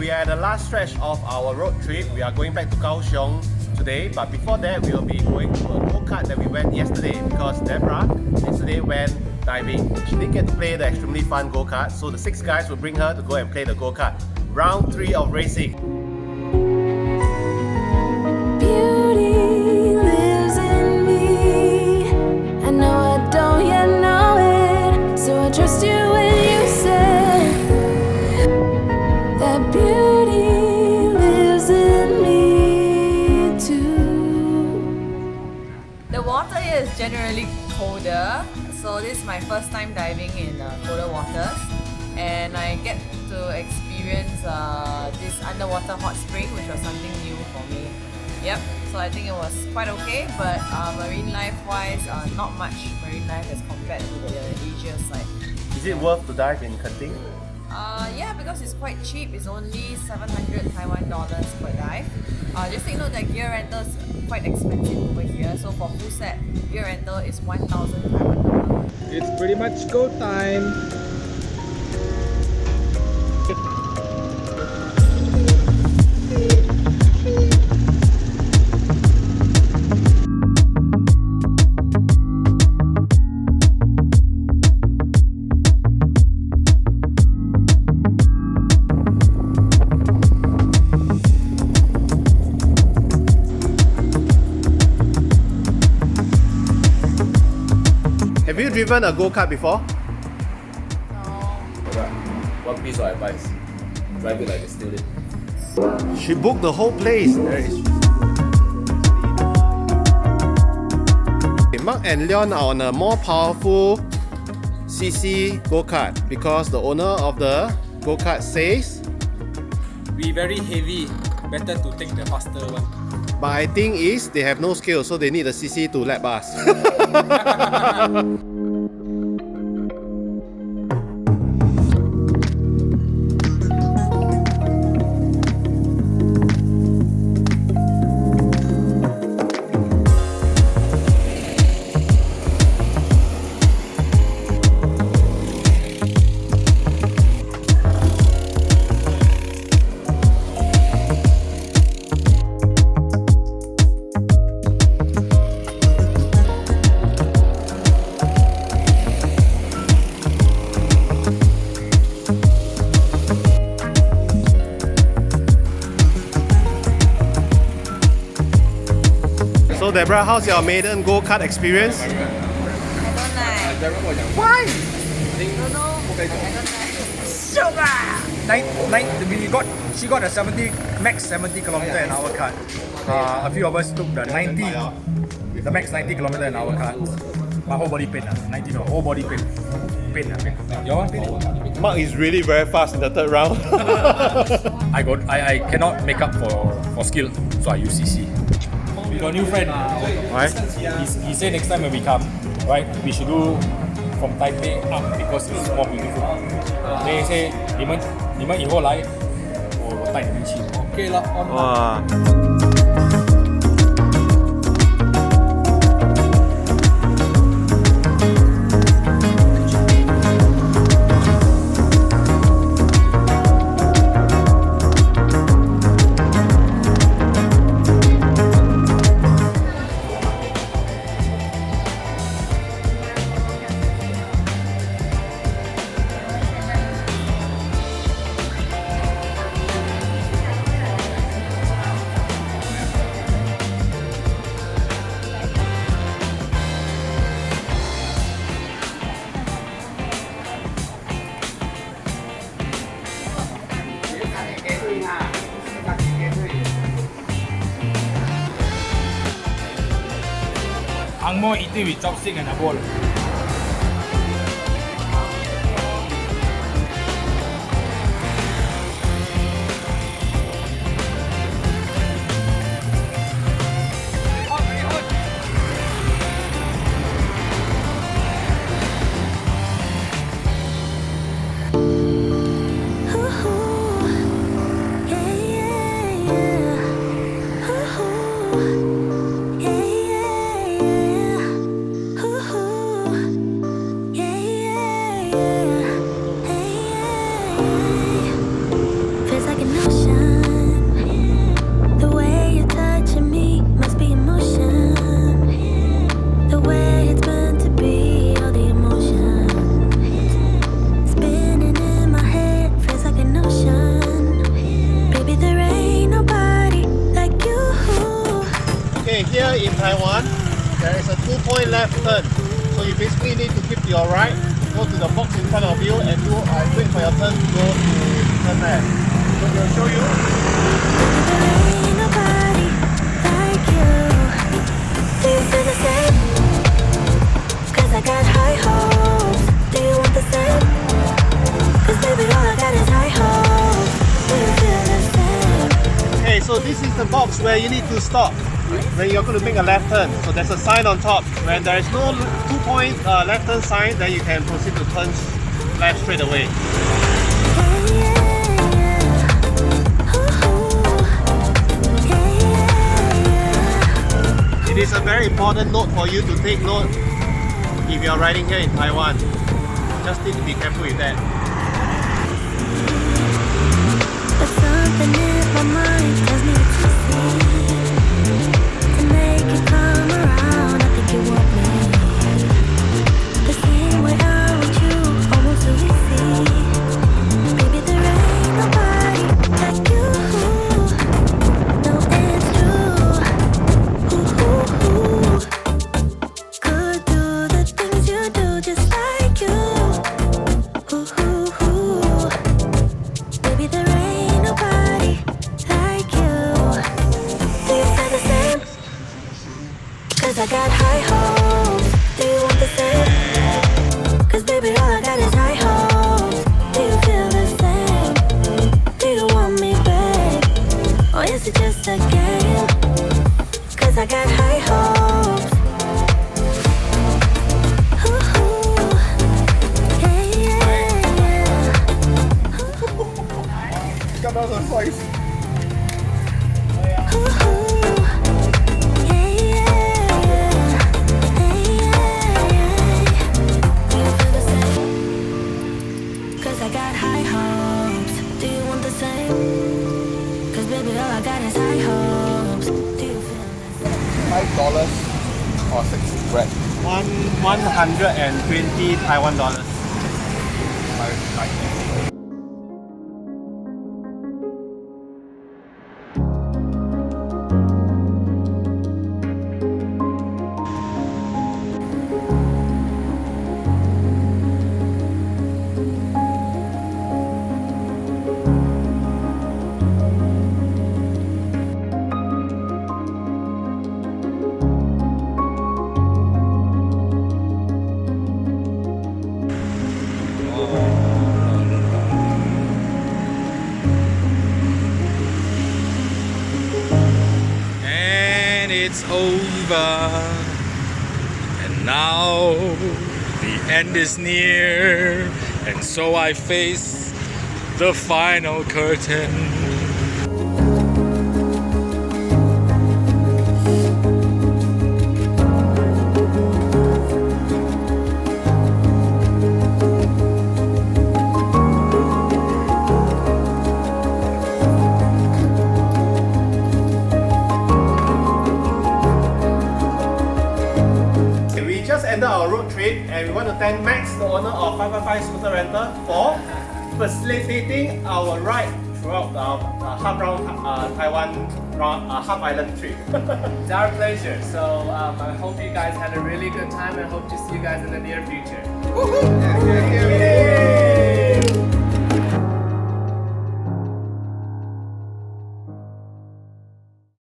We are at the last stretch of our road trip. We are going back to Kaohsiung today, but before that we will be going to a go-kart that we went yesterday because Deborah yesterday went diving. She didn't get to play the extremely fun go-kart, so the 6 guys will bring her to go and play the go-kart. Round 3 of racing. Generally colder, so this is my first time diving in colder waters, and I get to experience this underwater hot spring, which was something new for me. Yep, so I think it was quite okay, but marine life wise, not much marine life as compared to the Asia side. Is it worth to dive in Pingtung? Yeah, because it's quite cheap. It's only 700 Taiwan dollars per dive. Just take note that gear rental is quite expensive over here. So for full set, gear rental is 1,000 Taiwan dollars. It's pretty much go time. Have you driven a go-kart before? No. One piece of advice: drive it like they steal it. She booked the whole place. There is. Mark and Leon are on a more powerful CC go-kart because the owner of the go-kart says, We very heavy. Better to take the faster one. but I think is they have no skill, so they need a CC to lap us. So Deborah, how's your maiden go-kart experience? I don't like. Why? Don't know. I don't like. She got a 70 max 70 kilometer an hour card. A few of us took the max 90 kilometer an hour card. My whole body pain, 90 no, whole body pain. Your one pain? Mark is really very fast in the 3rd round. I cannot make up for skill, so I use CC. We got a new friend. Right? He said next time when we come, right, we should do from Taipei up because it's more beautiful. Then he say 你们以后来，我带你们去。OK 了。哇！Ang mo eating with chopstick and a bowl. Okay, here in Taiwan, there is a 2-point left turn. So you basically need to keep to your right, go to the box in front of you, and wait for your turn to go to turn left. So we'll show you. Ain't nobody like you. Do you feel the same? 'Cause I got high hopes. Do you want the same? 'Cause baby, all I got is high hopes. Do you feel the same? Okay, so this is the box where you need to stop when you're going to make a left turn. So there's a sign on top. When there is no 2-point left turn sign, then you can proceed to turn left straight away. It is a very important note for you to take note if you're riding here in Taiwan. Just need to be careful with that. But something in my mind tells me to see. To make you come around, I think you want me. The same way I want you, almost so we see. Baby, there ain't nobody like you. No, it's true. Could do the things you do just like you. Baby, there ain't nobody like you. Do you feel the same? 'Cause I got high hopes. Do you want the same? 'Cause baby, all I got is high hopes. Do you feel the same? Do you want me, babe? Or is it just a game? 'Cause I got high hopes. Yeah, yeah, yeah. Got out of voice. Cause I got high hopes. Do you want the same? Cause baby, all I got is high hopes. Do you feel the same? $5 or 6 bread. 120 Taiwan dollars. And it's over. And now the end is near. And so I face the final curtain. We just ended our road trip and we want to thank Max, the owner of 555 Scooter Rental, for facilitating our ride throughout our half-round Taiwan half-island trip. It's our pleasure. So I hope you guys had a really good time and hope to see you guys in the near future. Thank you.